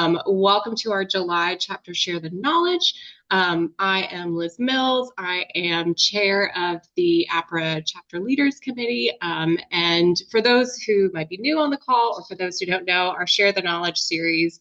Welcome to our July chapter Share the Knowledge. I am Liz Mills. I am chair of the APRA Chapter Leaders Committee. And for those who might be new on the call, or for those who don't know, our Share the Knowledge series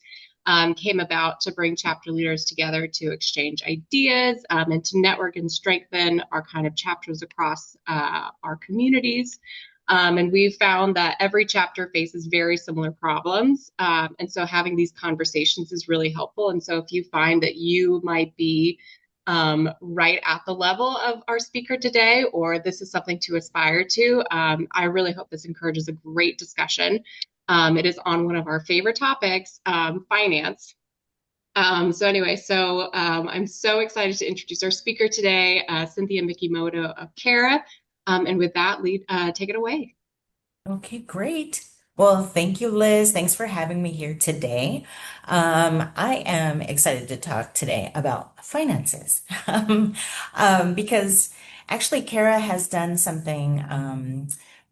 came about to bring chapter leaders together to exchange ideas and to network and strengthen our kind of chapters across our communities. And we've found that every chapter faces very similar problems. And so having these conversations is really helpful. And so if you find that you might be right at the level of our speaker today, or this is something to aspire to, I really hope this encourages a great discussion. It is on one of our favorite topics, finance. So I'm so excited to introduce our speaker today, Cynthia Mikimoto of Carat. And with that, take it away. Okay, great. Well, thank you, Liz. Thanks for having me here today. I am excited to talk today about finances because actually, Kara has done something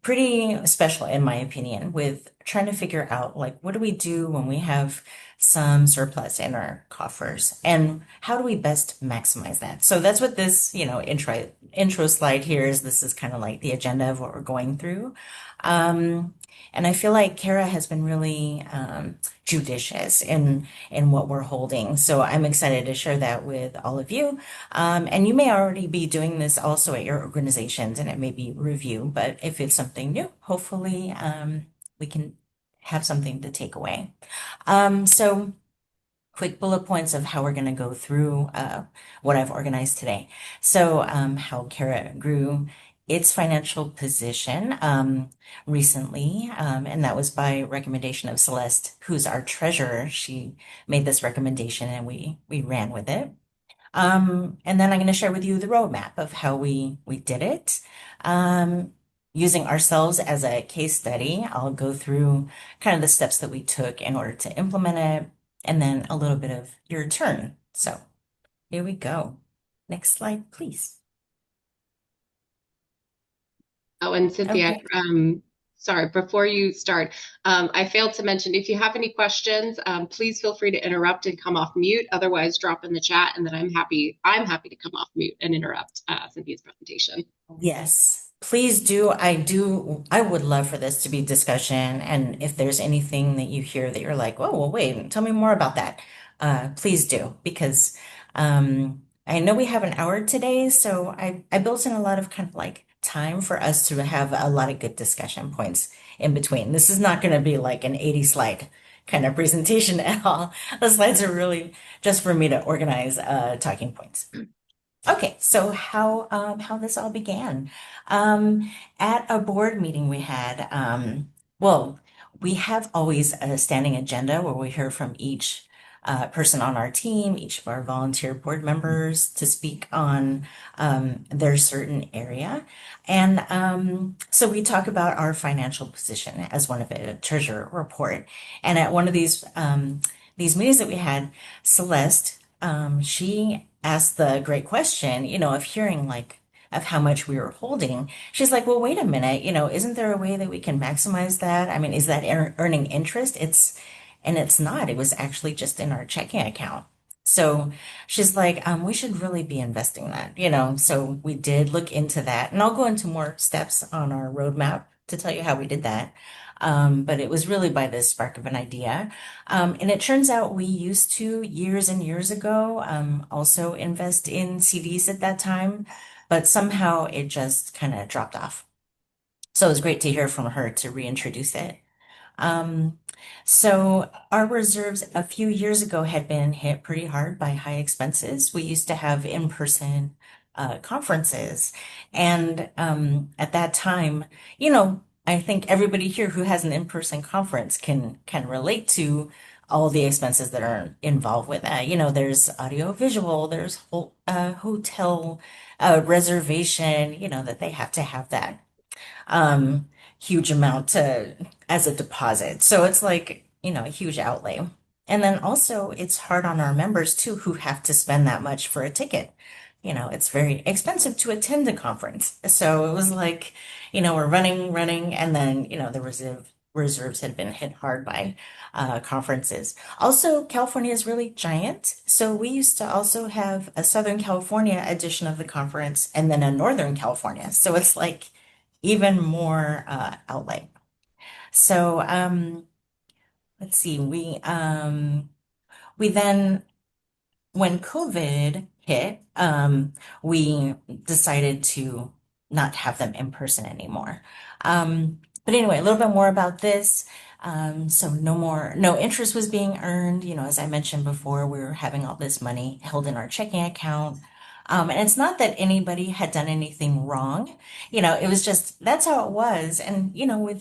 pretty special, in my opinion, with trying to figure out like what do we do when we have some surplus in our coffers and how do we best maximize that? So that's what this, intro slide here is. This is kind of like the agenda of what we're going through. Um, and I feel like Kara has been really judicious in what we're holding. So I'm excited to share that with all of you. And you may already be doing this also at your organizations, and it may be review. But if it's something new, hopefully we can have something to take away. So quick bullet points of how we're going to go through what I've organized today. So how Kara grew its financial position recently, and that was by recommendation of Celeste, who's our treasurer. She made this recommendation, and we ran with it. And then I'm going to share with you the roadmap of how we did it. Um, Using ourselves as a case study, I'll go through kind of the steps that we took in order to implement it, and then a little bit of your turn. So here we go. Next slide, please. Oh, and Cynthia, Okay. sorry, before you start, I failed to mention if you have any questions, please feel free to interrupt and come off mute. Otherwise, drop in the chat, and then I'm happy to come off mute and interrupt Cynthia's presentation. Yes, please do. I would love for this to be discussion. And if there's anything that you hear that you're like, oh, well, wait, tell me more about that. Please do, because I know we have an hour today, so I built in a lot of kind of like time for us to have a lot of good discussion points in between. This is not going to be like an 80 slide kind of presentation at all. The slides are really just for me to organize talking points. Okay, so how this all began. At a board meeting we had, well, we have always a standing agenda where we hear from each person on our team, each of our volunteer board members to speak on their certain area. And so we talk about our financial position as one of a treasurer report. And at one of these meetings that we had, Celeste, she asked the great question, of hearing like of how much we were holding. She's like, well, wait a minute, isn't there a way that we can maximize that? I mean, is that earning interest? And it's not. It was actually just in our checking account. So she's like, we should really be investing that, So we did look into that, and I'll go into more steps on our roadmap to tell you how we did that. But it was really by this spark of an idea. And it turns out we used to, years and years ago, also invest in CDs at that time, but somehow it just kind of dropped off. So it was great to hear from her to reintroduce it. Um, so our reserves a few years ago had been hit pretty hard by high expenses. We used to have in-person conferences, and at that time, I think everybody here who has an in-person conference can relate to all the expenses that are involved with that. There's audio visual, there's hotel reservation, that they have to have that um, huge amount to as a deposit. So it's like, a huge outlay. And then also it's hard on our members too, who have to spend that much for a ticket. It's very expensive to attend a conference. So it was like, we're running, and then, the reserves had been hit hard by conferences. Also, California is really giant. So we used to also have a Southern California edition of the conference and then a Northern California. So it's like even more outlay. So let's see, we then when COVID hit, we decided to not have them in person anymore. But anyway, a little bit more about this. So no interest was being earned. You know, as I mentioned before, we were having all this money held in our checking account. And it's not that anybody had done anything wrong. You know, it was just that's how it was. And, you know,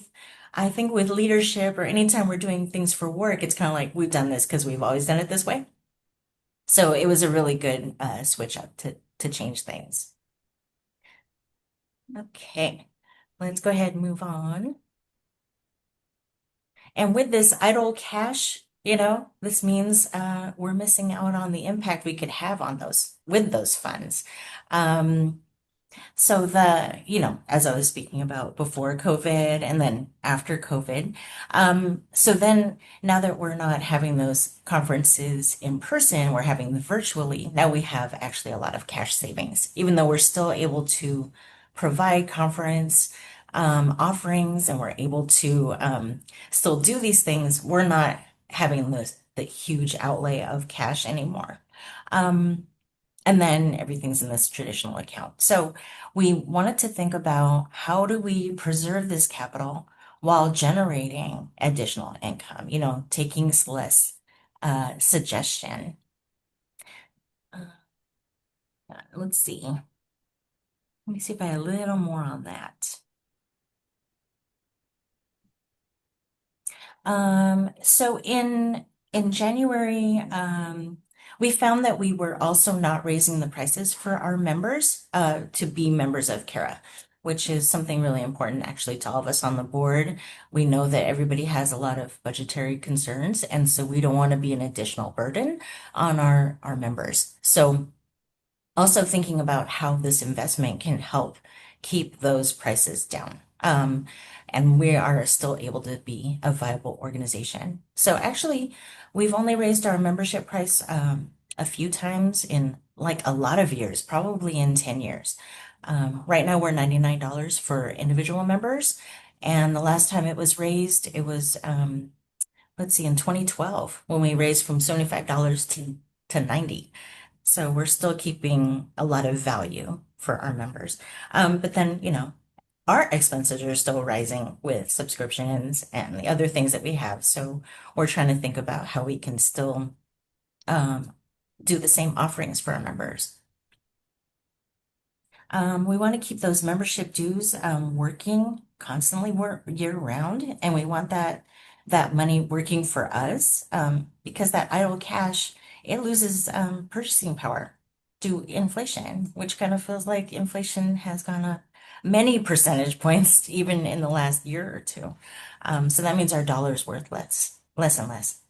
I think with leadership or anytime we're doing things for work, it's kind of like we've done this because we've always done it this way. So it was a really good switch up to change things. Okay, let's go ahead and move on. And with this idle cash, you know, this means we're missing out on the impact we could have on those with those funds. Um, So you know, as I was speaking about before COVID and then after COVID, so then now that we're not having those conferences in person, we're having them virtually. Now we have actually a lot of cash savings, even though we're still able to provide conference offerings and we're able to still do these things. We're not having the huge outlay of cash anymore. Um, and then everything's in this traditional account. So we wanted to think about how do we preserve this capital while generating additional income, you know, taking Celeste's suggestion. Uh, let's see. Let me see if I have a little more on that. So in January, we found that we were also not raising the prices for our members to be members of Kara, which is something really important actually to all of us on the board. We know that everybody has a lot of budgetary concerns, and so we don't want to be an additional burden on our members. So also thinking about how this investment can help keep those prices down. And we are still able to be a viable organization. So actually, we've only raised our membership price a few times in like a lot of years, probably in 10 years. Right now, we're $99 for individual members. And the last time it was raised, it was, let's see, in 2012 when we raised from $75 to 90. So we're still keeping a lot of value for our members. But then, you know, our expenses are still rising with subscriptions and the other things that we have. So we're trying to think about how we can still do the same offerings for our members. We want to keep those membership dues working constantly work year round, and we want that money working for us because that idle cash it loses purchasing power to inflation, which kind of feels like inflation has gone up many percentage points even in the last year or two. So that means our dollar's worth less and less.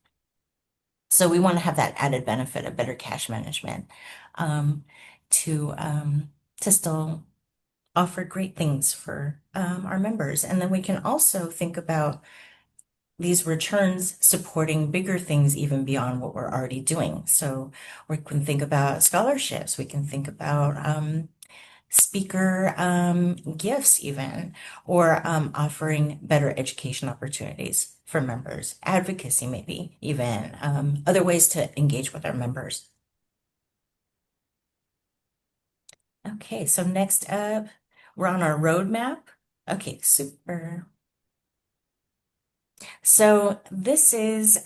So we want to have that added benefit of better cash management um, to to still offer great things for our members. And then we can also think about these returns supporting bigger things even beyond what we're already doing. So we can think about scholarships, we can think about speaker gifts even, or offering better education opportunities for members, advocacy maybe, even other ways to engage with our members. Okay, so next up, we're on our roadmap. Okay, super. So this is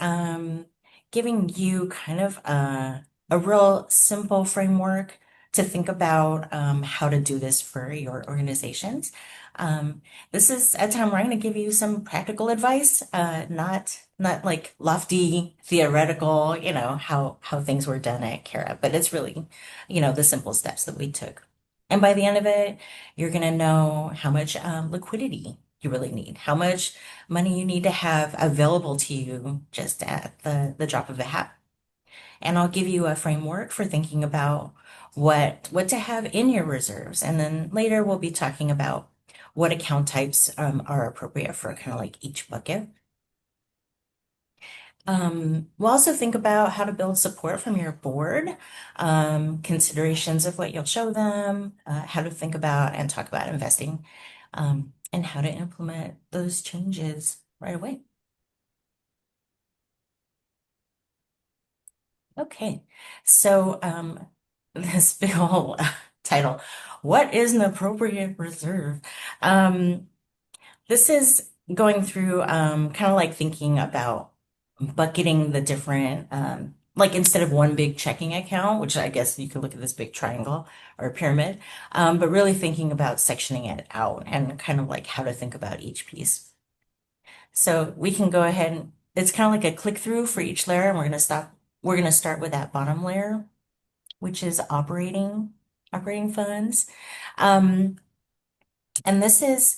giving you kind of a real simple framework to think about how to do this for your organizations. Um, this is a time where I'm going to give you some practical advice, not like lofty theoretical, you know, how things were done at Kara, but it's really, you know, the simple steps that we took. And by the end of it, you're going to know how much liquidity you really need, how much money you need to have available to you just at the drop of a hat. And I'll give you a framework for thinking about what to have in your reserves. And then later we'll be talking about what account types are appropriate for kind of like each bucket. We'll also think about how to build support from your board, considerations of what you'll show them, how to think about and talk about investing, and how to implement those changes right away. Okay, so this big whole title, what is an appropriate reserve? Um, this is going through kind of like thinking about bucketing the different like instead of one big checking account, which I guess you could look at this big triangle or pyramid, but really thinking about sectioning it out and kind of like how to think about each piece. So we can go ahead and it's kind of like a click through for each layer, and we're gonna start with that bottom layer, which is operating funds. Um, and this is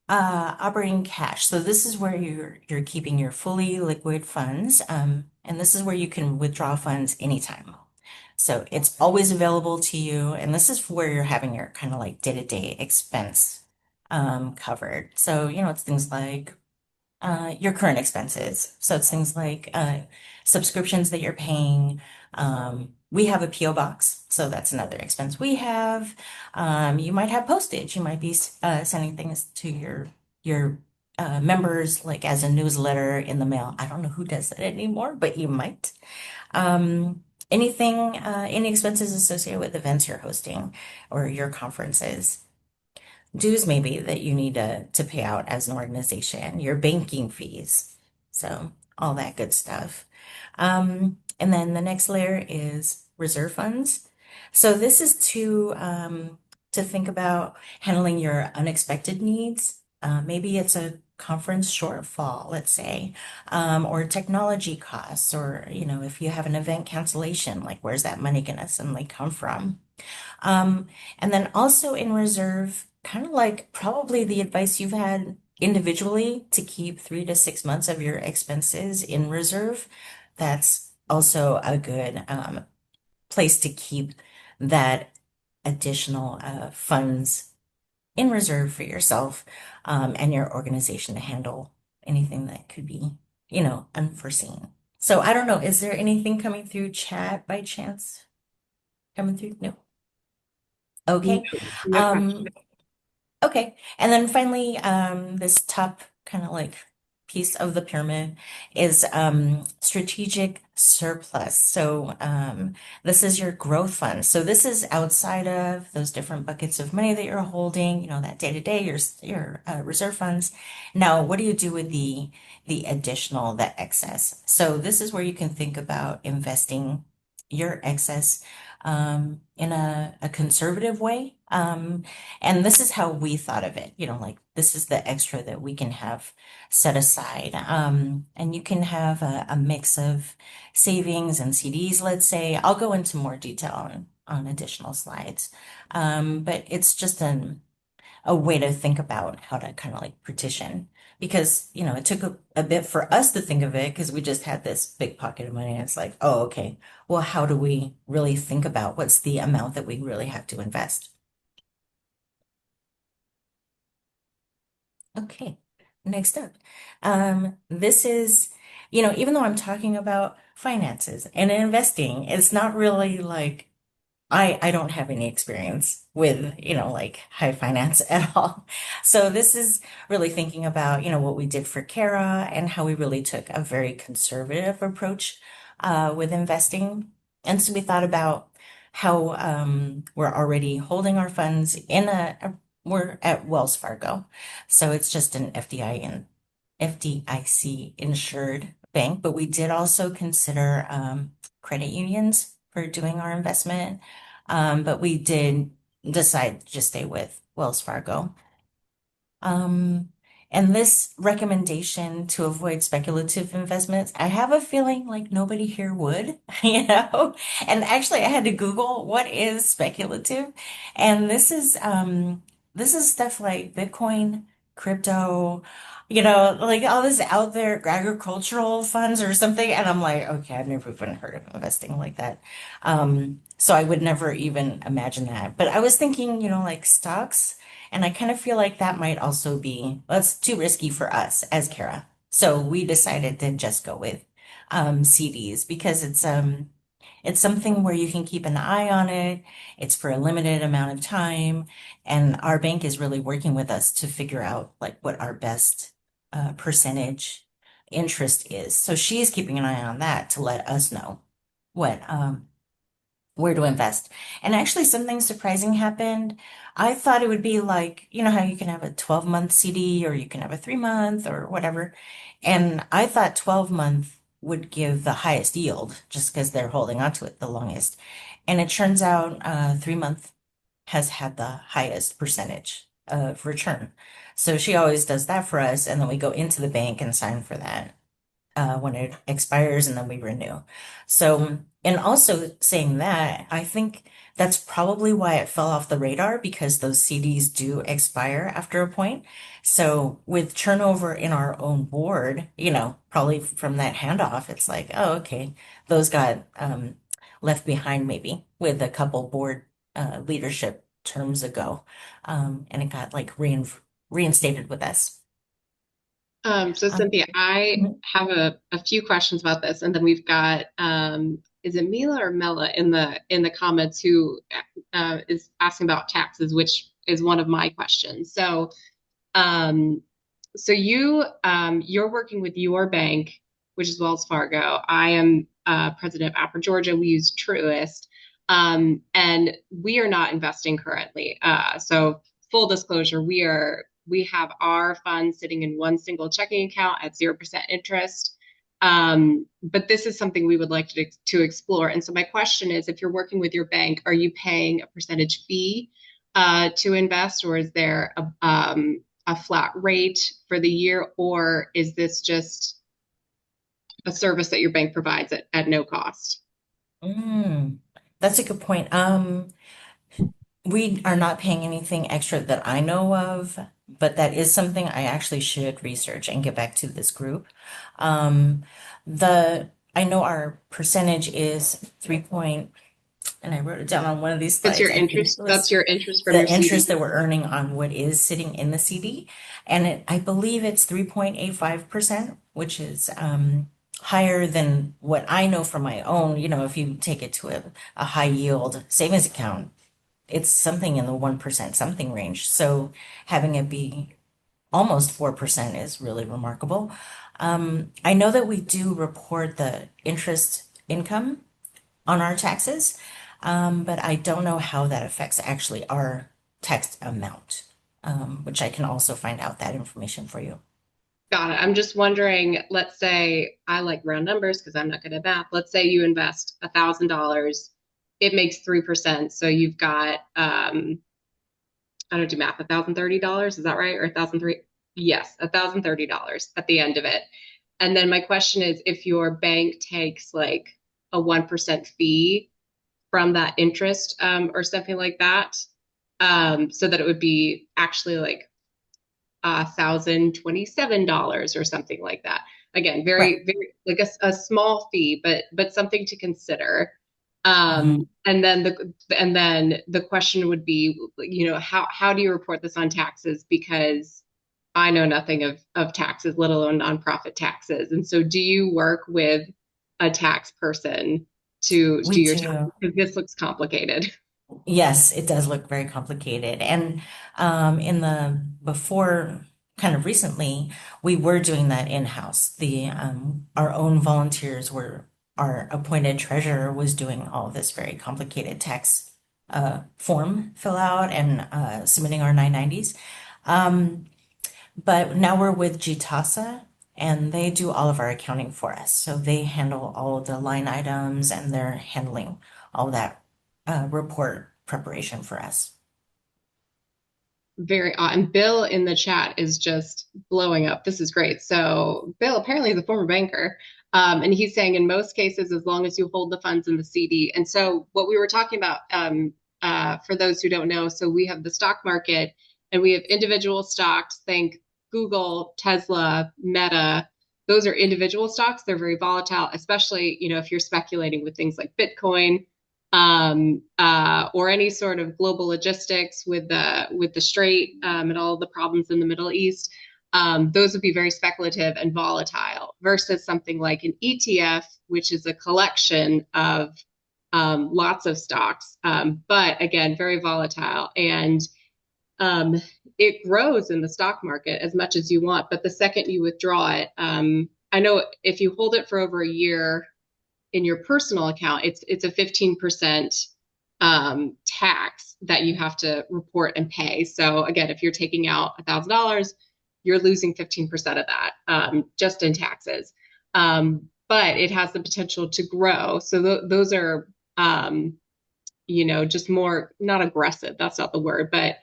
operating cash. So this is where you're keeping your fully liquid funds, and this is where you can withdraw funds anytime. So it's always available to you, and this is where you're having your kind of like day-to-day expense covered. So, it's things like your current expenses. So it's things like subscriptions that you're paying. We have a PO box, so that's another expense we have. You might have postage. You might be sending things to your members, like as a newsletter in the mail. I don't know who does that anymore, but you might. Any expenses associated with events you're hosting or your conferences, dues maybe that you need to pay out as an organization, your banking fees, so all that good stuff. And then the next layer is reserve funds. So this is to think about handling your unexpected needs. Maybe it's a conference shortfall, let's say, or technology costs, or if you have an event cancellation, like where's that money gonna suddenly come from? And then also in reserve, kind of like probably the advice you've had individually to keep 3 to 6 months of your expenses in reserve. That's also a good place to keep that additional funds in reserve for yourself and your organization to handle anything that could be, unforeseen. So I don't know, is there anything coming through chat by chance? Coming through? No. No, Okay. no question. Um, okay. And then finally, this top kind of like piece of the pyramid is strategic surplus. So this is your growth fund. So this is outside of those different buckets of money that you're holding, that day to day, your reserve funds. Now, what do you do with the additional, the excess? So this is where you can think about investing your excess in a conservative way. And this is how we thought of it, like this is the extra that we can have set aside. And you can have a mix of savings and CDs, let's say. I'll go into more detail on additional slides. But it's just a way to think about how to kind of like partition because it took a bit for us to think of it because we just had this big pocket of money and it's like, oh, okay, well, how do we really think about what's the amount that we really have to invest? Okay, next up. This is, even though I'm talking about finances and investing, it's not really like I don't have any experience with, like high finance at all. So this is really thinking about, what we did for Kara and how we really took a very conservative approach with investing. And so we thought about how we're already holding our funds in we're at Wells Fargo. So it's just an FDIC insured bank, but we did also consider credit unions for doing our investment. But we did decide to just stay with Wells Fargo. Um, and this recommendation to avoid speculative investments, I have a feeling like nobody here would, And actually I had to Google what is speculative. And this is stuff like Bitcoin, crypto, like all this out there agricultural funds or something. And I'm like, okay, I've never even heard of investing like that. So I would never even imagine that. But I was thinking, like stocks And I kind of feel like that might also be, well, it's too risky for us as Kara. So we decided to just go with CDs because it's something where you can keep an eye on it. It's for a limited amount of time, and our bank is really working with us to figure out like what our best percentage interest is. So she's keeping an eye on that to let us know what where to invest. And actually, something surprising happened. I thought it would be like, you know how you can have a 12-month CD or you can have a 3-month or whatever. And I thought 12-month would give the highest yield just because they're holding on to it the longest. And it turns out 3-month has had the highest percentage of return. So she always does that for us. And then we go into the bank and sign for that when it expires and then we renew. So, and also saying that, I think that's probably why it fell off the radar because those CDs do expire after a point. So with turnover in our own board, probably from that handoff, it's like, oh, okay, those got left behind maybe with a couple board leadership terms ago. And it got like reinstated with us. So Um, Cynthia, I have a few questions about this, and then we've got is it Mila or Mela in the comments who is asking about taxes, which is one of my questions. Um, so you're working with your bank, which is Wells Fargo. I am president of APRA Georgia. We use Truist, and we are not investing currently. So full disclosure, we have our funds sitting in one single checking account at 0% interest. But this is something we would like to explore. And so my question is, if you're working with your bank, are you paying a percentage fee to invest, or is there a flat rate for the year, or is this just a service that your bank provides at no cost? mm, that's a good point. We are not paying anything extra that I know of, but that is something I actually should research and get back to this group. Um, I know our percentage is 3 point, and I wrote it down on one of these That's slides. your I think interest. it That's was your interest from your the CD. interest that we're earning on what is sitting in the CD. And I believe it's 3.85%, which is higher than what I know from my own. If you take it to a high yield savings account, it's something in the 1% something range. So having it be almost 4% is really remarkable. I know that we do report the interest income on our taxes, but I don't know how that affects actually our tax amount, which I can also find out that information for you. Got it. I'm just wondering, let's say I like round numbers because I'm not good at math. Let's say you invest $1,000, it makes 3%. So you've got I don't do math, $1,030, is that right? Or 1,003? Yes, $1,030 at the end of it. And then my question is, if your bank takes like a 1% fee from that interest or something like that, so that it would be actually like $1,027 or something like that. Again, Right. very like a small fee, but something to consider. Mhm. And then the question would be, how do you report this on taxes? Because I know nothing of taxes, let alone nonprofit taxes. And so, do you work with a tax person to We do your taxes? do. Because this looks complicated. Yes, it does look very complicated. And in the before, kind of recently, we were doing that in-house. The our own volunteers were our appointed treasurer was doing all this very complicated tax form fill out and submitting our 990s. Um, but now we're with Jitasa and they do all of our accounting for us. So they handle all of the line items and they're handling all that report preparation for us. Very odd. And Bill in the chat is just blowing up. This is great. So Bill apparently is a former banker. And he's saying in most cases, as long as you hold the funds in the CD. And so what we were talking about, for those who don't know, so we have the stock market and we have individual stocks. Think Google, Tesla, Meta. Those are individual stocks. They're very volatile, especially, if you're speculating with things like Bitcoin. or any sort of global logistics with the Strait and all of the problems in the Middle East, those would be very speculative and volatile versus something like an ETF, which is a collection of lots of stocks, but again, very volatile. And um, it grows in the stock market as much as you want, but the second you withdraw it, I know if you hold it for over a year in your personal account, it's a 15% tax that you have to report and pay. So again, if you're taking out $1,000, you're losing 15% of that just in taxes. But it has the potential to grow. So those are just more not aggressive. That's not the word, but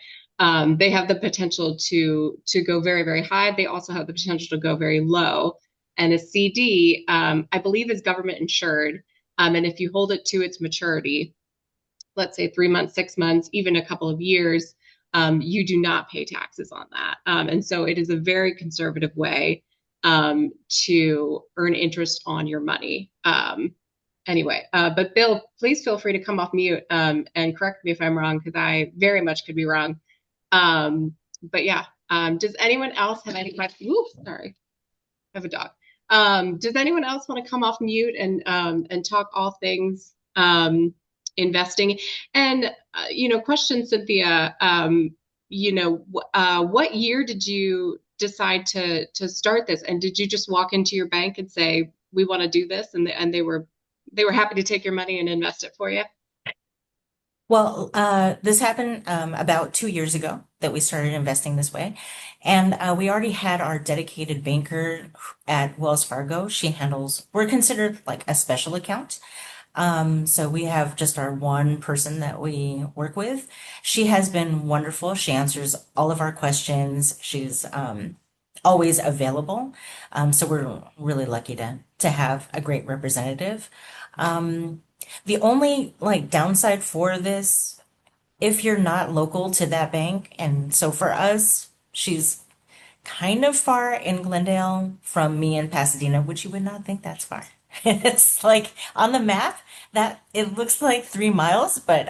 they have the potential to go very, very high. They also have the potential to go very low. And a CD, I believe, is government insured. And if you hold it to its maturity, let's say 3 months, 6 months, even a couple of years, you do not pay taxes on that. And so it is a very conservative way to earn interest on your money. Anyway, but Bill, please feel free to come off mute and correct me if I'm wrong, because I very much could be wrong. But yeah, does anyone else have any questions? Ooh, sorry, I have a dog. Does anyone else want to come off mute and talk all things investing? And question, Cynthia. What year did you decide to start this? And did you just walk into your bank and say, "We want to do this," and they were happy to take your money and invest it for you? Well, this happened about 2 years ago that we started investing this way. And we already had our dedicated banker at Wells Fargo. We're considered like a special account. So we have just our one person that we work with. She has been wonderful. She answers all of our questions. She's always available. So we're really lucky to have a great representative. The only like downside for this, if you're not local to that bank, and so for us, she's kind of far in Glendale from me in Pasadena, which you would not think that's far. It's like on the map that it looks like 3 miles, but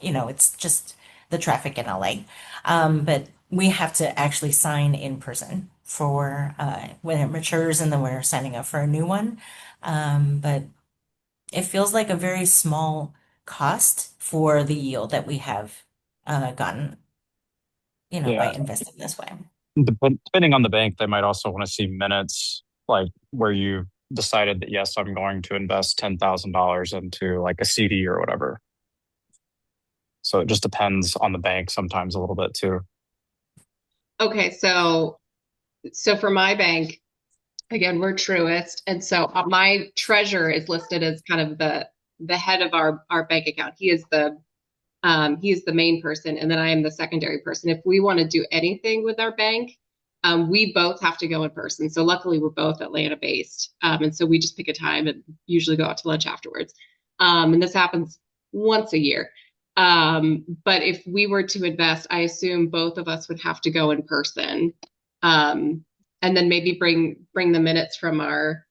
it's just the traffic in LA. But we have to actually sign in person for when it matures, and then we're signing up for a new one. But it feels like a very small cost for the yield that we have gotten, by Yeah. investing this way. Depending on the bank, they might also want to see minutes like where you decided that, yes, I'm going to invest $10,000 into like a CD or whatever. So it just depends on the bank sometimes a little bit too. Okay, so for my bank, again, we're Truist, and so my treasurer is listed as kind of the head of our bank account. He is the main person, and then I am the secondary person. If we want to do anything with our bank, we both have to go in person. So luckily, we're both Atlanta based, and so we just pick a time and usually go out to lunch afterwards. And this happens once a year. But if we were to invest, I assume both of us would have to go in person, um, and then maybe bring the minutes from our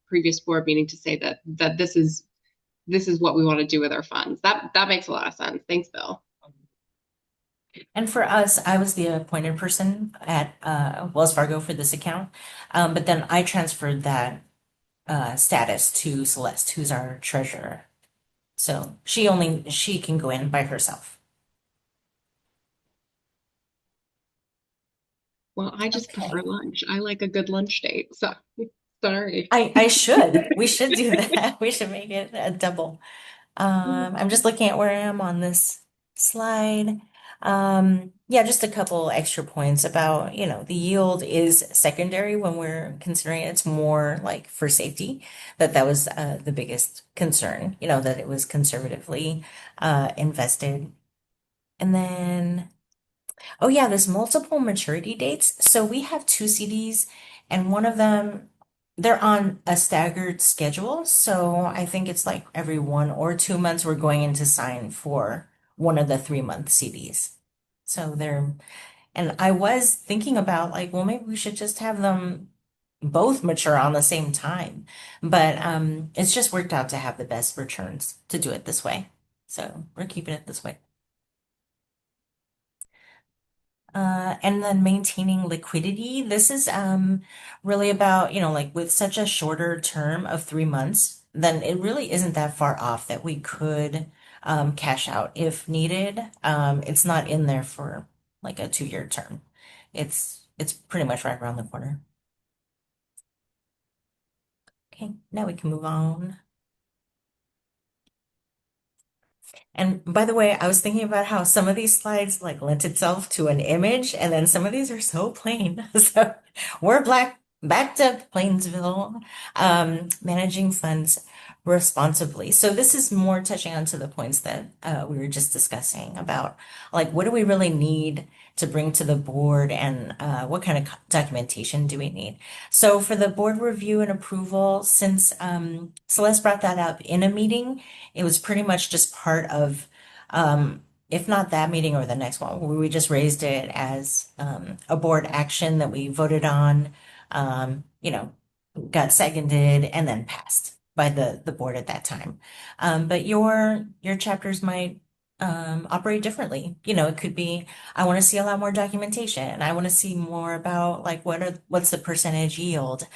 previous board meeting to say that this is what we want to do with our funds. That makes a lot of sense. Thanks, Bill. And for us, I was the appointed person at Wells Fargo for this account. But then I transferred that status to Celeste, who's our treasurer. So she can go in by herself. Well, I just prefer Okay. lunch. I like a good lunch date. So sorry. I should. We should do that. We should make it a double. I'm just looking at where I am on this slide. Yeah, just a couple extra points about, the yield is secondary when we're considering it's more like for safety, that was the biggest concern, that it was conservatively invested. And then oh yeah, there's multiple maturity dates. So we have two CDs, and one of them, they're on a staggered schedule. So I think it's like every 1 or 2 months we're going in to sign for one of the 3 month CDs. So and I was thinking about like, well, maybe we should just have them both mature on the same time. But it's just worked out to have the best returns to do it this way. So we're keeping it this way. And then maintaining liquidity. This is really about, like with such a shorter term of 3 months, then it really isn't that far off that we could cash out if needed. It's not in there for like a 2-year term. It's pretty much right around the corner. Okay, now we can move on. And by the way, I was thinking about how some of these slides like lent itself to an image, and then some of these are so plain. So we're back to Plainsville, managing funds responsibly. So this is more touching on to the points that we were just discussing about, like, what do we really need to bring to the board, and what kind of documentation do we need? So for the board review and approval, since Celeste brought that up in a meeting, it was pretty much just part of, if not that meeting or the next one, where we just raised it as a board action that we voted on, um, you know, got seconded and then passed by the board at that time. But your chapters might operate differently. It could be, I want to see a lot more documentation. I want to see more about like what's the percentage yield.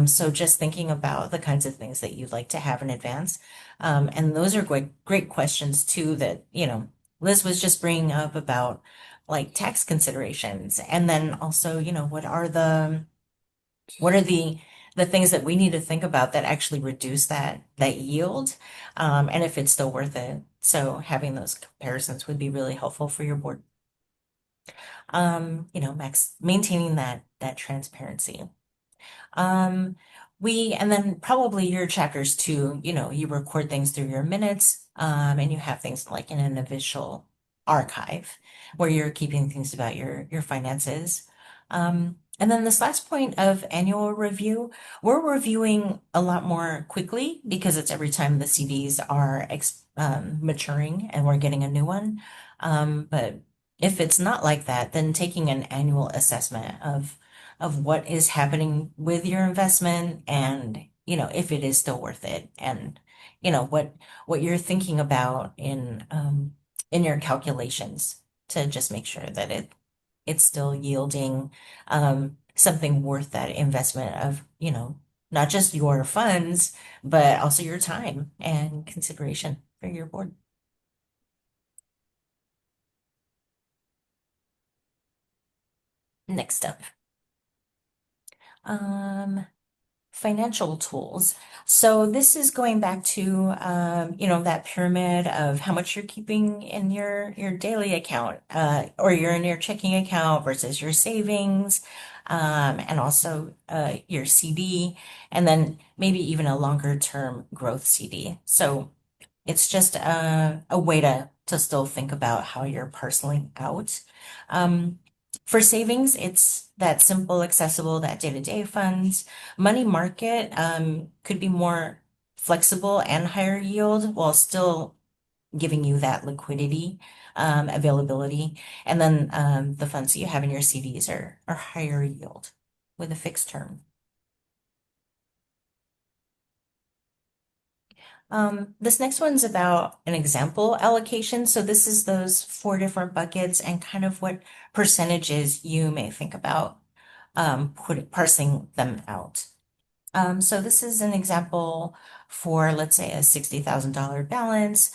So just thinking about the kinds of things that you'd like to have in advance. And those are great questions too that, Liz was just bringing up about like tax considerations. And then also, what are the things that we need to think about that actually reduce that yield, and if it's still worth it. So having those comparisons would be really helpful for your board. Maintaining that transparency. Um, and then probably your chapters too, you record things through your minutes, and you have things like in an official archive where you're keeping things about your finances. And then this last point of annual review, we're reviewing a lot more quickly because it's every time the CDs are maturing and we're getting a new one. But if it's not like that, then taking an annual assessment of what is happening with your investment, and if it is still worth it, and what you're thinking about in your calculations to just make sure that it's still yielding something worth that investment of not just your funds but also your time and consideration for your board. Next up, um financial tools. So this is going back to that pyramid of how much you're keeping in your daily account, or you're in your checking account versus your savings, and also your CD, and then maybe even a longer term growth CD. So it's just a way to still think about how you're parceling out. For savings, it's that simple, accessible, that day-to-day funds. Money market could be more flexible and higher yield while still giving you that liquidity availability. And then the funds that you have in your CDs are higher yield with a fixed term. This next one's about an example allocation. So this is those 4 different buckets and kind of what percentages you may think about parsing them out. So this is an example for, let's say, a $60,000 balance.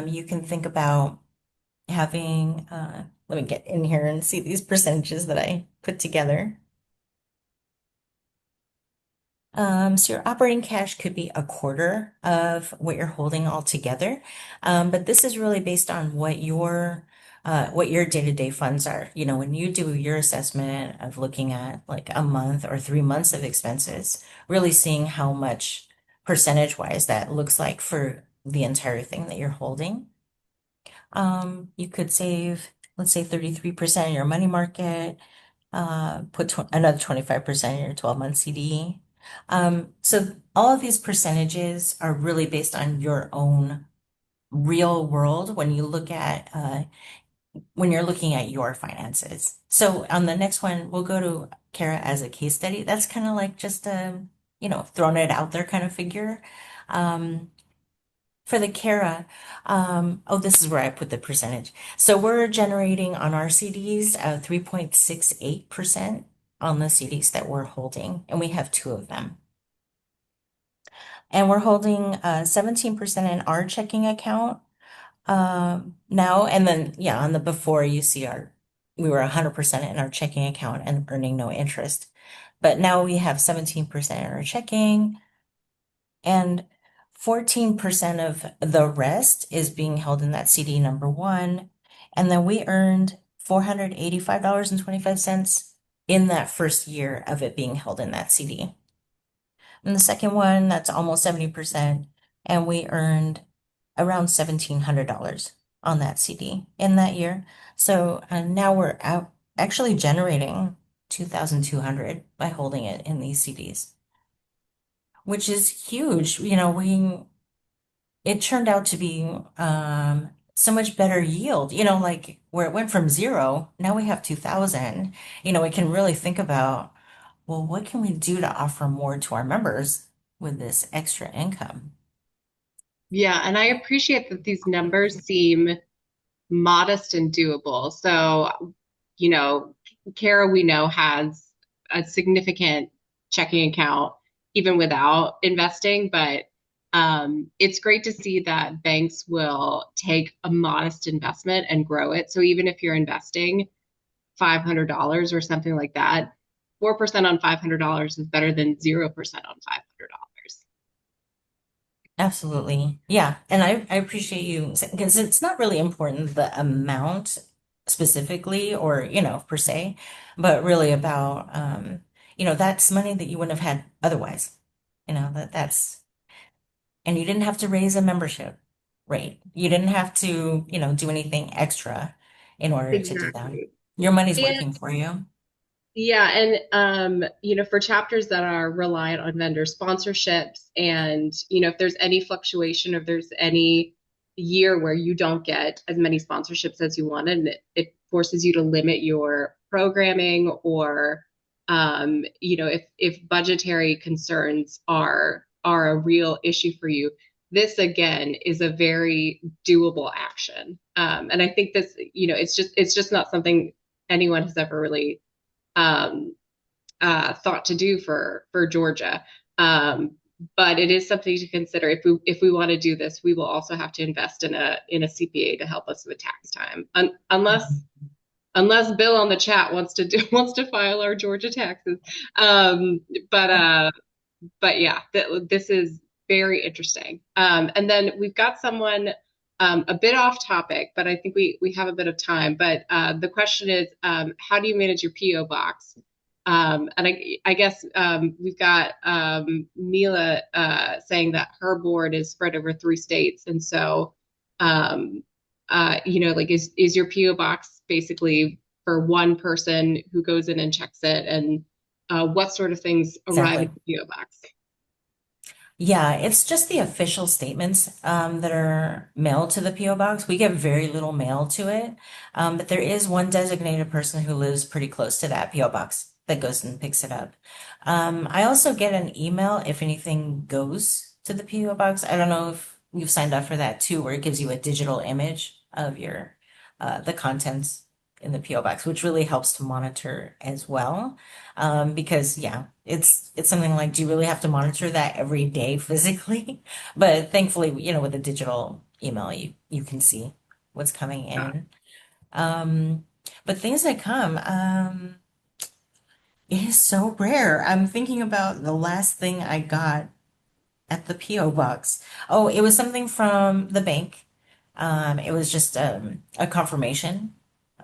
You can think about having, let me get in here and see these percentages that I put together. So your operating cash could be a quarter of what you're holding altogether. But this is really based on what your day-to-day funds are. When you do your assessment of looking at like a month or 3 months of expenses, really seeing how much percentage-wise that looks like for the entire thing that you're holding. You could save, let's say, 33% in your money market, put another 25% in your 12-month CD. So all of these percentages are really based on your own real world. When you look at when you're looking at your finances. So on the next one, we'll go to Kara as a case study. That's kind of like just a, throwing it out there kind of figure. Um, for the Kara, oh, this is where I put the percentage. So we're generating on our CDs 3.68% on the CDs that we're holding, and we have two of them. And we're holding 17% in our checking account now. And then, yeah, on the before you see we were 100% in our checking account and earning no interest. But now we have 17% in our checking, and 14% of the rest is being held in that CD number one. And then we earned $485.25 in that first year of it being held in that CD. And the second one, that's almost 70%. And we earned around $1,700 on that CD in that year. So now we're out actually generating 2,200 by holding it in these CDs, which is huge. It turned out to be so much better yield, like where it went from zero, now we have 2,000. We can really think about, well, what can we do to offer more to our members with this extra income? Yeah, and I appreciate that these numbers seem modest and doable. So, Kara, we know, has a significant checking account even without investing, but it's great to see that banks will take a modest investment and grow it. So even if you're investing $500 or something like that, 4% on $500 is better than 0% on $500. Absolutely. Yeah. And I appreciate you because it's not really important the amount specifically or, per se, but really about, that's money that you wouldn't have had otherwise. And you didn't have to raise a membership rate. You didn't have to, do anything extra in order to do that. Exactly. Your money's And working for you. yeah, and for chapters that are reliant on vendor sponsorships, and if there's any fluctuation, if there's any year where you don't get as many sponsorships as you wanted, and it forces you to limit your programming, or if budgetary concerns are a real issue for you, this again is a very doable action. And I think this, it's just not something anyone has ever really um, thought to do for Georgia. But it is something to consider. If we want to do this, we will also have to invest in a CPA to help us with tax time, unless Bill on the chat wants to file our Georgia taxes. But yeah, this is very interesting. And then we've got someone a bit off topic, but I think we have a bit of time. But the question is, how do you manage your PO box? And I guess we've got Mila saying that her board is spread over 3 states, and so like is your PO box basically for one person who goes in and checks it, and what sort of things arrive Exactly. in the PO box? Yeah, it's just the official statements that are mailed to the PO box. We get very little mail to it, but there is one designated person who lives pretty close to that PO box that goes and picks it up. I also get an email if anything goes to the PO box. I don't know if you've signed up for that too, where it gives you a digital image of the contents in the PO box, which really helps to monitor as well. Because yeah, it's something like, do you really have to monitor that every day physically? But thankfully, with a digital email, you can see what's coming in. Um, but things that come, it is so rare. I'm thinking about the last thing I got at the PO box. Oh, it was something from the bank. It was just a confirmation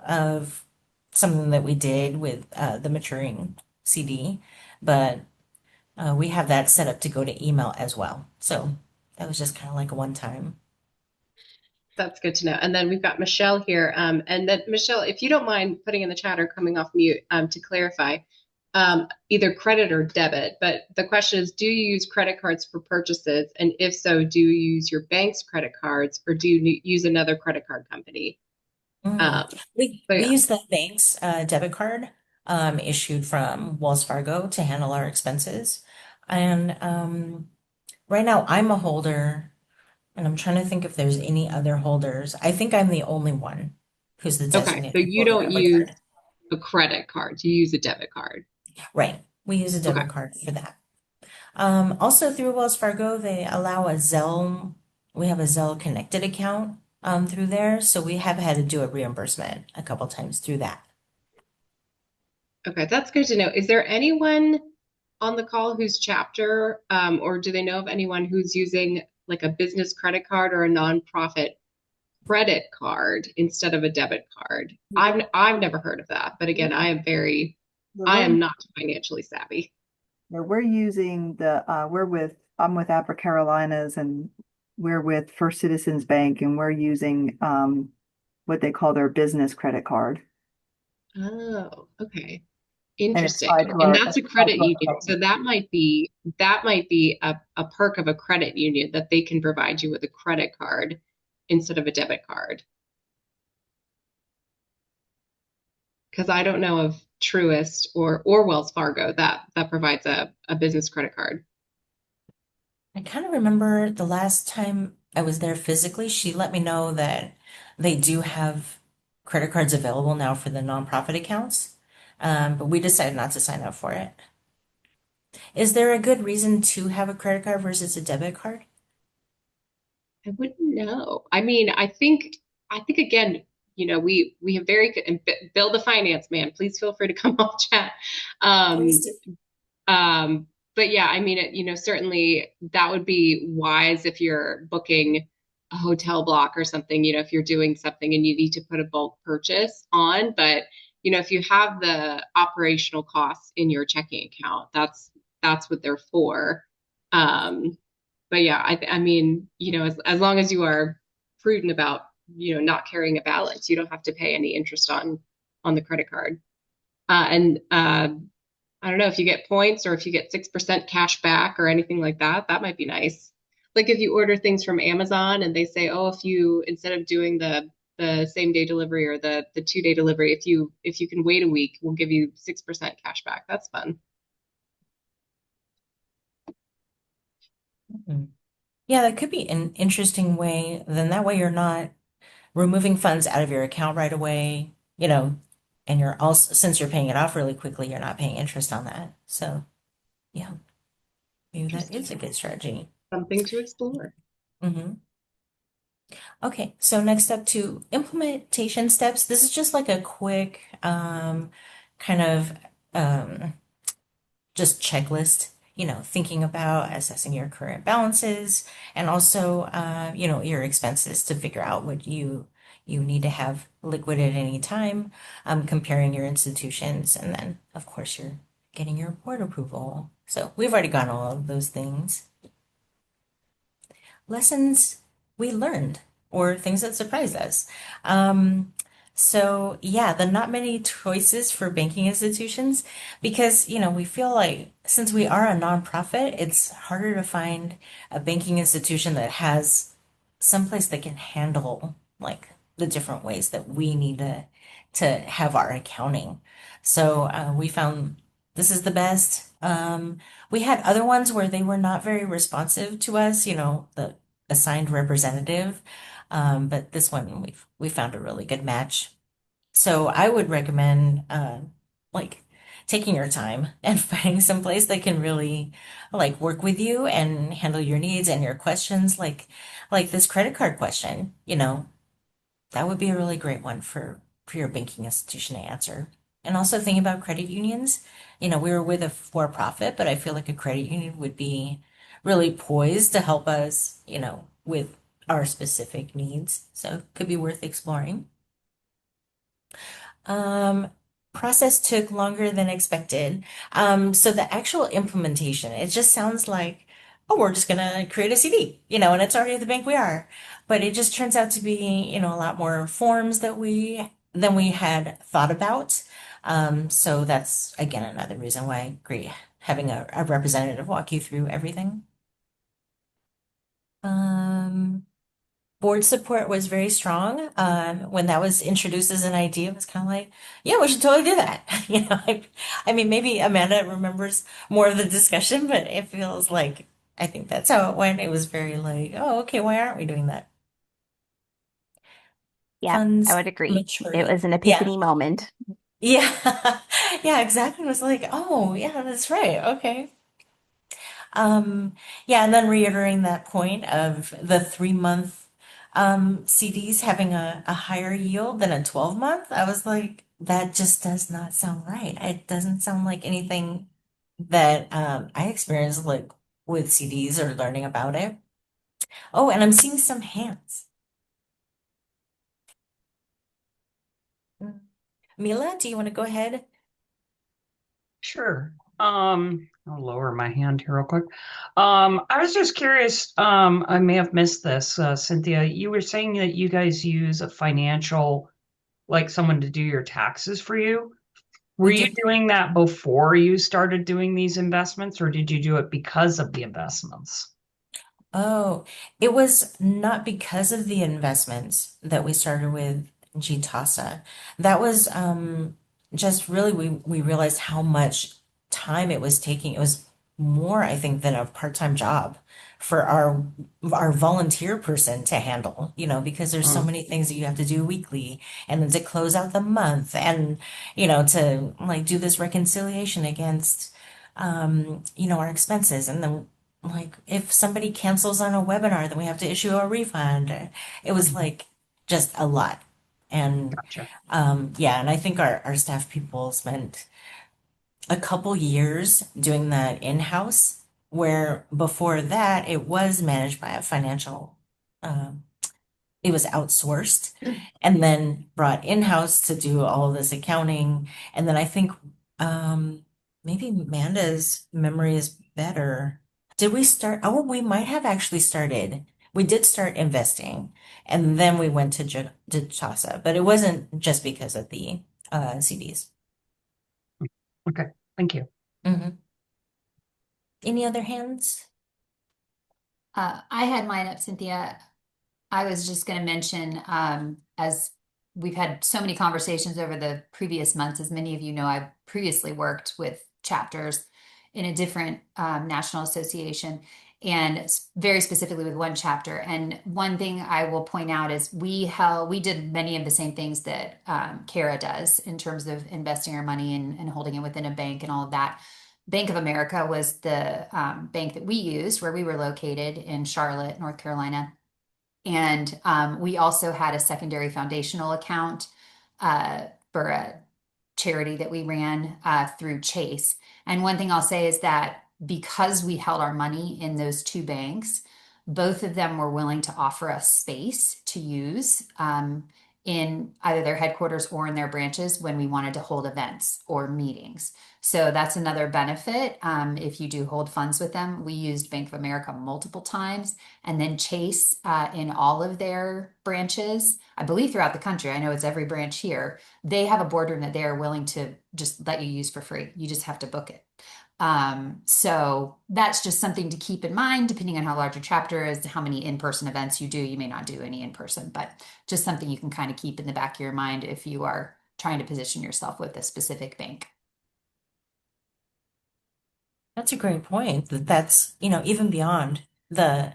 of something that we did with the maturing CD, but we have that set up to go to email as well. So that was just kind of like a one time. That's good to know. And then we've got Michelle here. And then Michelle, if you don't mind putting in the chat or coming off mute to clarify, either credit or debit. But the question is, do you use credit cards for purchases? And if so, do you use your bank's credit cards, or do you use another credit card company? Mm. Um, but We yeah, use the bank's debit card issued from Wells Fargo to handle our expenses. And right now I'm a holder, and I'm trying to think if there's any other holders. I think I'm the only one who's the okay. So designated you holder don't of a use card. a credit card, you use a debit card. Right. We use a Okay. debit card for that. Also through Wells Fargo, they allow a Zelle. We have a Zelle connected account through there, so we have had to do a reimbursement a couple times through that. Okay, that's good to know. Is there anyone on the call whose chapter, or do they know of anyone who's using like a business credit card or a nonprofit credit card instead of a debit card? I've never heard of that, but again, Yeah, I am not financially savvy. we're using I'm with Afro Carolinas and we're with First Citizens Bank and we're using what they call their business credit card. Oh, okay. And it's Interesting. tied to And our that's a it's tied credit to our union. So that might be a perk of a credit union that they can provide you with a credit card instead of a debit card. Because I don't know of Truist or Wells Fargo that provides a business credit card. I kind of remember the last time I was there physically, she let me know that they do have credit cards available now for the nonprofit accounts, but we decided not to sign up for it. Is there a good reason to have a credit card versus a debit card? I wouldn't know. I mean, I think again, we have very good and Bill the finance man, please feel free to come off chat. Please Um, do. but yeah, I mean, certainly that would be wise if you're booking a hotel block or something, if you're doing something and you need to put a bulk purchase on. But, if you have the operational costs in your checking account, that's what they're for. Um, but yeah, I mean, as long as you are prudent about, not carrying a balance, you don't have to pay any interest on the credit card. And I don't know if you get points or if you get 6% cash back or anything like that. That might be nice. Like if you order things from Amazon and they say, oh, if you instead of doing the same day delivery or the 2 day delivery, if you can wait a week, we'll give you 6% cash back. That's fun. Mhm. Yeah, that could be an interesting way. Then that way you're not removing funds out of your account right away, and you're also, since you're paying it off really quickly, you're not paying interest on that. So, yeah, maybe that is a Interesting. good strategy. Something to explore. hmm Okay, so next up to implementation steps. This is just like a quick kind of um, just checklist, thinking about assessing your current balances and also, your expenses to figure out what you need to have liquid at any time, comparing your institutions, and then, of course, you're getting your board approval. So we've already gone all of those things. Lessons we learned or things that surprised us. Um, so yeah, the not many choices for banking institutions because, we feel like since we are a nonprofit, it's harder to find a banking institution that has someplace that can handle like the different ways that we need to have our accounting. So we found this is the best. We had other ones where they were not very responsive to us, the assigned representative. But this one we found a really good match. So I would recommend like taking your time and finding some place that can really like work with you and handle your needs and your questions, like this credit card question, that would be a really great one for your banking institution to answer. And also thinking about credit unions, we were with a for-profit, but I feel like a credit union would be really poised to help us, with our specific needs. So it could be worth exploring. Um, Process took longer than expected. So the actual implementation, it just sounds like, oh, we're just gonna create a CD, and it's already at the bank we are. But it just turns out to be, a lot more forms than we had thought about. So that's again another reason why great having a representative walk you through everything. Um, board support was very strong. When that was introduced as an idea, it was kind of like, yeah, we should totally do that. I mean, maybe Amanda remembers more of the discussion, but it feels like I think that's how it went. It was very like, oh, okay, why aren't we doing that? Yeah, I Funds would agree. It maturity. was an Yeah. epiphany moment. Yeah. Yeah, exactly. It was like, oh, yeah, that's right. Okay. Yeah, and then reiterating that point of the 3 month CDs having a higher yield than a 12 month, I was like, that just does not sound right. It doesn't sound like anything that I experienced like with CDs or learning about it. Oh, and I'm seeing some hands. Mm. Mila, do you want to go ahead? Sure. I'll lower my hand here real quick. I was just curious, I may have missed this, Cynthia. You were saying that you guys use a financial, like someone to do your taxes for you. Were We do. you doing that before you started doing these investments, or did you do it because of the investments? Oh, it was not because of the investments that we started with GTASA. That was just really we realized how much time it was taking. It was more, I think, than a part-time job for our volunteer person to handle, because there's so Mm, many things that you have to do weekly and then to close out the month and to like do this reconciliation against our expenses and then like if somebody cancels on a webinar, then we have to issue a refund. It was like just a lot. And gotcha. yeah, and I think our staff people spent a couple years doing that in-house, where before that it was managed by a financial um, it was outsourced and then brought in-house to do all of this accounting. And then I think maybe Amanda's memory is better. Did we start? Oh, we might have actually started. We did start investing, and then we went to Chasa, but it wasn't just because of the CDs. Okay, thank you. Hmm. Any other hands? I had mine up, Cynthia. I was just going to mention, as we've had so many conversations over the previous months, as many of you know, I've previously worked with chapters in a different national association and very specifically with one chapter. And one thing I will point out is we did many of the same things that Kara does in terms of investing our money and holding it within a bank and all of that. Bank of America was the bank that we used where we were located in Charlotte, North Carolina. And we also had a secondary foundational account for a charity that we ran through Chase. And one thing I'll say is that because we held our money in those two banks, both of them were willing to offer us space to use in either their headquarters or in their branches when we wanted to hold events or meetings. So that's another benefit. If you do hold funds with them, we used Bank of America multiple times and then Chase in all of their branches, I believe throughout the country. I know it's every branch here. They have a boardroom that they are willing to just let you use for free. You just have to book it. So that's just something to keep in mind, depending on how large your chapter is, how many in-person events you do. You may not do any in person, but just something you can kind of keep in the back of your mind if you are trying to position yourself with a specific bank. That's a great point. That's, even beyond the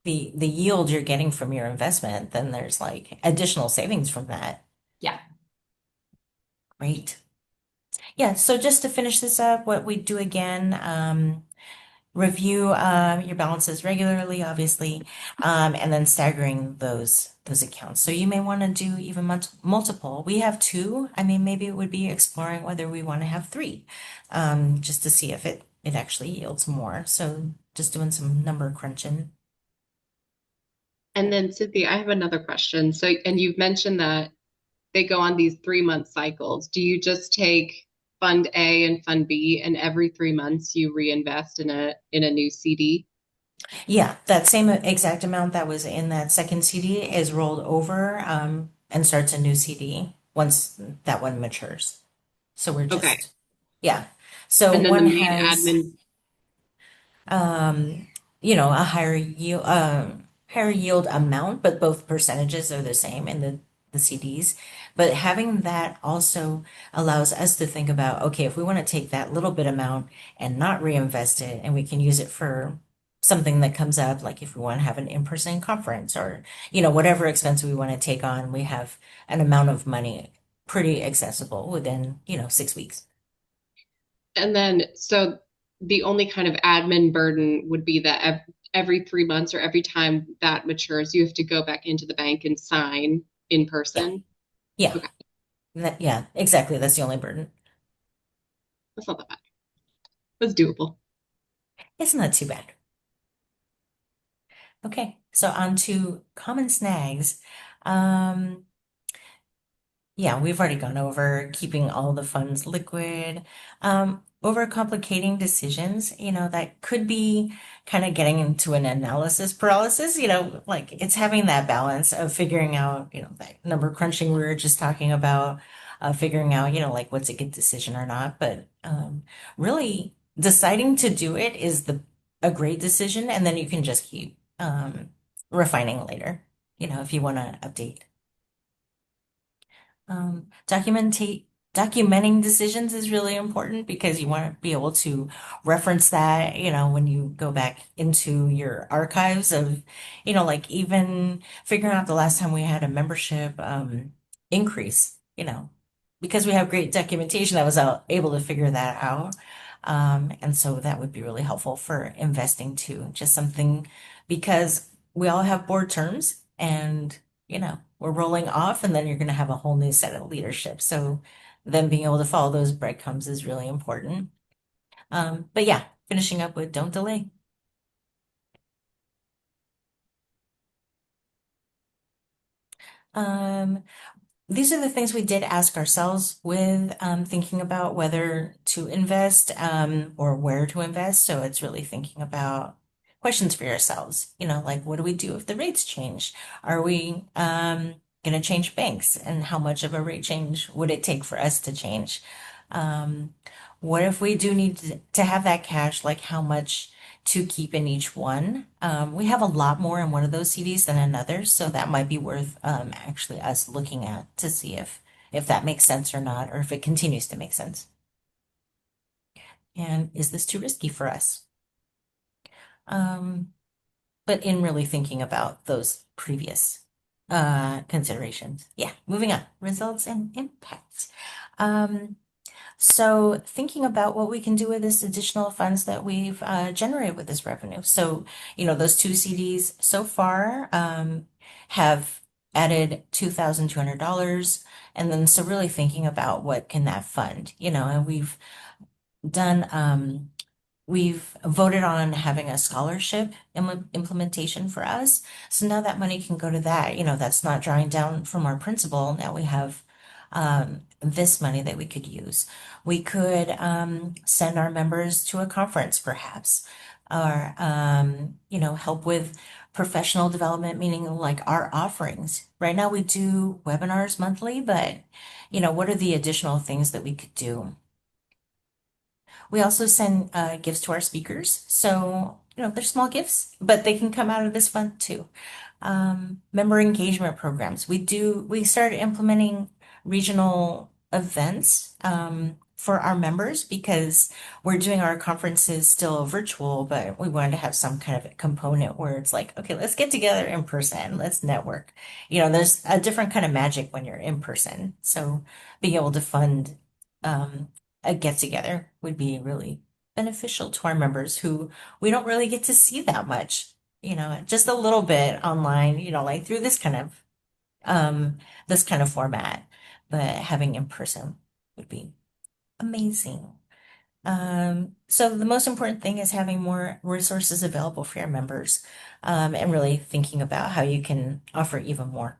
the yield you're getting from your investment, then there's like additional savings from that. Yeah. Great. Yeah, so just to finish this up, what we do again, review your balances regularly, obviously, and then staggering those accounts. So you may want to do even multiple. We have two. I mean, maybe it would be exploring whether we want to have three, just to see if it actually yields more. So just doing some number crunching. And then Cynthia, I have another question. So, and you've mentioned that they go on these 3 month cycles. Do you just take Fund A and Fund B, and every 3 months you reinvest in a new CD? Yeah, that same exact amount that was in that second CD is rolled over and starts a new CD once that one matures. So we're Okay. just, yeah. So And then the one main has, admin. a higher yield. higher yield amount, but both percentages are the same in the CDs. But having that also allows us to think about, okay, if we want to take that little bit amount and not reinvest it, and we can use it for something that comes up, like if we want to have an in-person conference or, whatever expense we want to take on, we have an amount of money pretty accessible within, 6 weeks. And then, so the only kind of admin burden would be that every 3 months or every time that matures, you have to go back into the bank and sign in person. Yeah. Okay. Yeah, exactly. That's the only burden. That's not that bad. That's doable. It's not too bad. Okay, so on to common snags. Um, yeah, we've already gone over keeping all the funds liquid. Overcomplicating decisions, that could be kind of getting into an analysis paralysis, like it's having that balance of figuring out, that number crunching we were just talking about, figuring out, like what's a good decision or not. But really deciding to do it is a great decision, and then you can just keep refining later, if you want to update. Documenting decisions is really important because you want to be able to reference that, when you go back into your archives of, like even figuring out the last time we had a membership increase, because we have great documentation, I was able to figure that out. And so that would be really helpful for investing too, just something because we all have board terms and we're rolling off and then you're going to have a whole new set of leadership. So then being able to follow those breadcrumbs is really important. But yeah, finishing up with don't delay. These are the things we did ask ourselves with thinking about whether to invest or where to invest. So it's really thinking about questions for yourselves. Like what do we do if the rates change? Are we going to change banks? And how much of a rate change would it take for us to change? What if we do need to have that cash? Like how much to keep in each one? We have a lot more in one of those CDs than another, so that might be worth actually us looking at to see if that makes sense or not, or if it continues to make sense. And is this too risky for us? But in really thinking about those previous considerations. Yeah, moving on. Results and impacts. So thinking about what we can do with this additional funds that we've generated with this revenue. So, those two CDs so far have added $2,200. And then so really thinking about what can that fund, and we've done we've voted on having a scholarship implementation for us. So now that money can go to that, that's not drawing down from our principal. Now we have this money that we could use. We could send our members to a conference perhaps, or, help with professional development, meaning like our offerings. Right now we do webinars monthly, but, what are the additional things that we could do? We also send gifts to our speakers. So, they're small gifts, but they can come out of this fund too. Member engagement programs. We started implementing regional events for our members because we're doing our conferences still virtual, but we wanted to have some kind of component where it's like, okay, let's get together in person, let's network. There's a different kind of magic when you're in person. So being able to fund a get together would be really beneficial to our members who we don't really get to see that much, just a little bit online, like through this kind of format, but having in person would be amazing. So the most important thing is having more resources available for your members, and really thinking about how you can offer even more.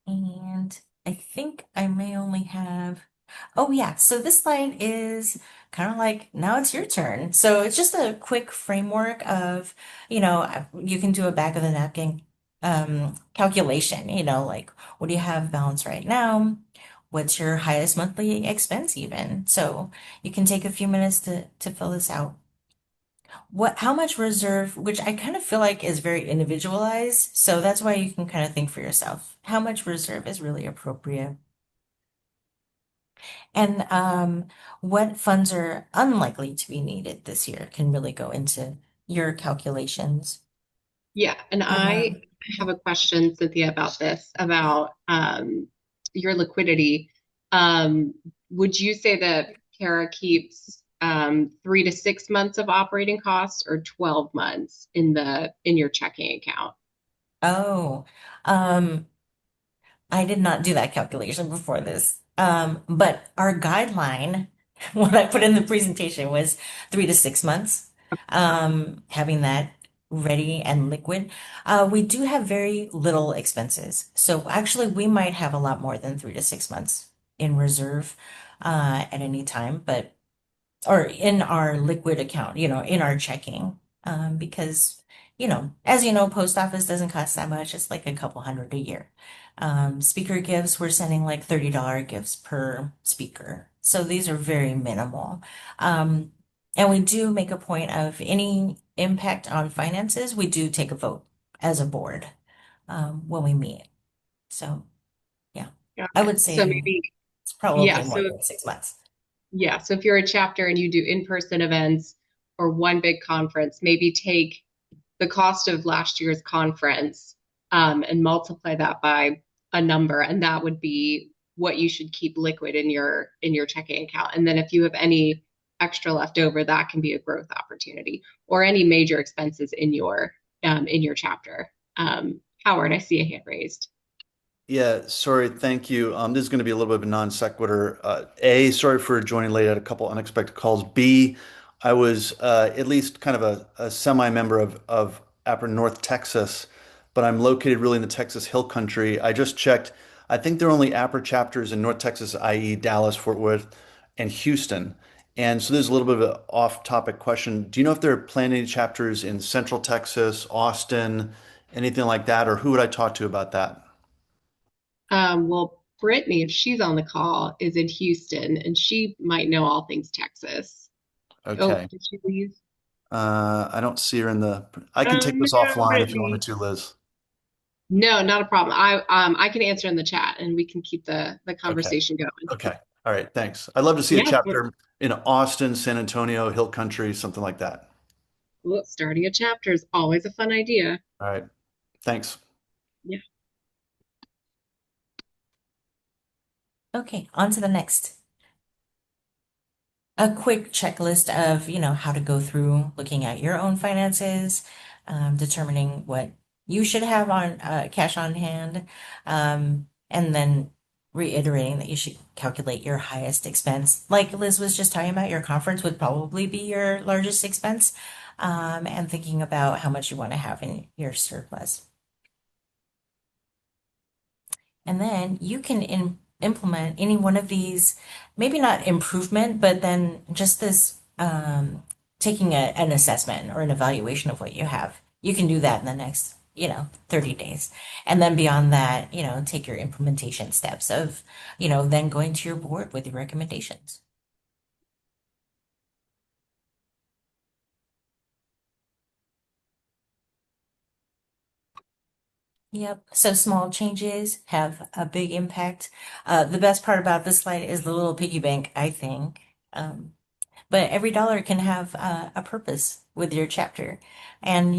And I think I may only have, oh yeah, so this slide is kind of like, now it's your turn. So it's just a quick framework of, you can do a back of the napkin calculation, like what do you have balance right now? What's your highest monthly expense even? So you can take a few minutes to fill this out. how much reserve, which I kind of feel like is very individualized. So that's why you can kind of think for yourself. How much reserve is really appropriate? And what funds are unlikely to be needed this year can really go into your calculations. Yeah, and I Um, have a question, Cynthia, about this, about your liquidity. Um, would you say that Kara keeps 3 to 6 months of operating costs or 12 months in your checking account? oh, um, I did not do that calculation before this. But our guideline, what I put in the presentation was 3 to 6 months, having that ready and liquid. We do have very little expenses. So actually, we might have a lot more than 3 to 6 months in reserve, at any time, but or in our liquid account, in our checking. Because, as you know, post office doesn't cost that much. It's like a couple hundred a year. Speaker gifts, we're sending like $30 gifts per speaker. So these are very minimal. Um, and we do make a point of any impact on finances, we do take a vote as a board, when we meet. So, yeah, Got I it. would So say maybe, it's yeah, probably more so than 6 months. yeah, so if you're a chapter and you do in-person events or one big conference, maybe take the cost of last year's conference and multiply that by a number, and that would be what you should keep liquid in your checking account. And then if you have any extra left over, that can be a growth opportunity or any major expenses in your chapter. Howard, I see a hand raised. Yeah, sorry, thank you. This is going to be a little bit of a non sequitur. A, sorry for joining late. I had a couple unexpected calls. B, I was at least kind of a semi-member of Apra North Texas, but I'm located really in the Texas Hill Country. I just checked. I think there are only Apra chapters in North Texas, i.e. Dallas, Fort Worth, and Houston. And so there's a little bit of an off-topic question. Do you know if there are planning chapters in Central Texas, Austin, anything like that, or who would I talk to about that? Well, Brittany, if she's on the call, is in Houston, and she might know all things Texas. Oh, Okay. did she leave? I don't see her in the. I can Oh take this no, offline if you want me Brittany. to, Liz. No, not a problem. I can answer in the chat, and we can keep the Okay. conversation going. Okay. All right. Thanks. I'd love to see a Yeah, chapter in Austin, San Antonio, Hill Country, something like that. well, starting a chapter is always a fun idea. All right. Thanks. Yeah. Okay, on to the next. A quick checklist of, how to go through looking at your own finances, determining what you should have on cash on hand, and then reiterating that you should calculate your highest expense. Like Liz was just talking about, your conference would probably be your largest expense, and thinking about how much you want to have in your surplus. And then you can implement any one of these, maybe not improvement, but then just this, taking an assessment or an evaluation of what you have. You can do that in the next, 30 days. And then beyond that, take your implementation steps of, then going to your board with your recommendations. Yep. So small changes have a big impact. The best part about this slide is the little piggy bank, I think. But every dollar can have a purpose with your chapter. And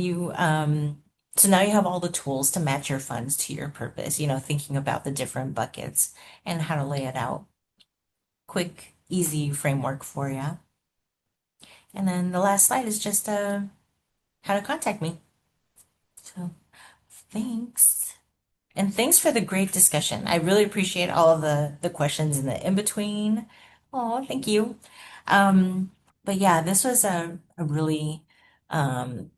so now you have all the tools to match your funds to your purpose, thinking about the different buckets and how to lay it out. Quick, easy framework for you. And then the last slide is just how to contact me. So thanks. And thanks for the great discussion. I really appreciate all of the questions in the in between. Oh, thank you. But yeah, this was a really um,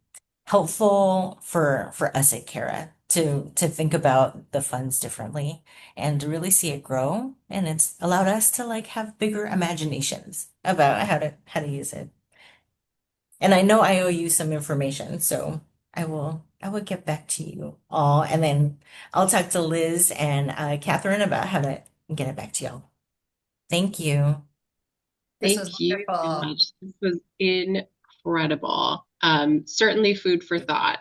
helpful for us at Kara to think about the funds differently and to really see it grow. And it's allowed us to like have bigger imaginations about how to use it. And I know I owe you some information, so I will get back to you all, and then I'll talk to Liz and Catherine about how to get it back to y'all. Thank you. This was Thank you so wonderful. much. This was incredible. Certainly food for thought.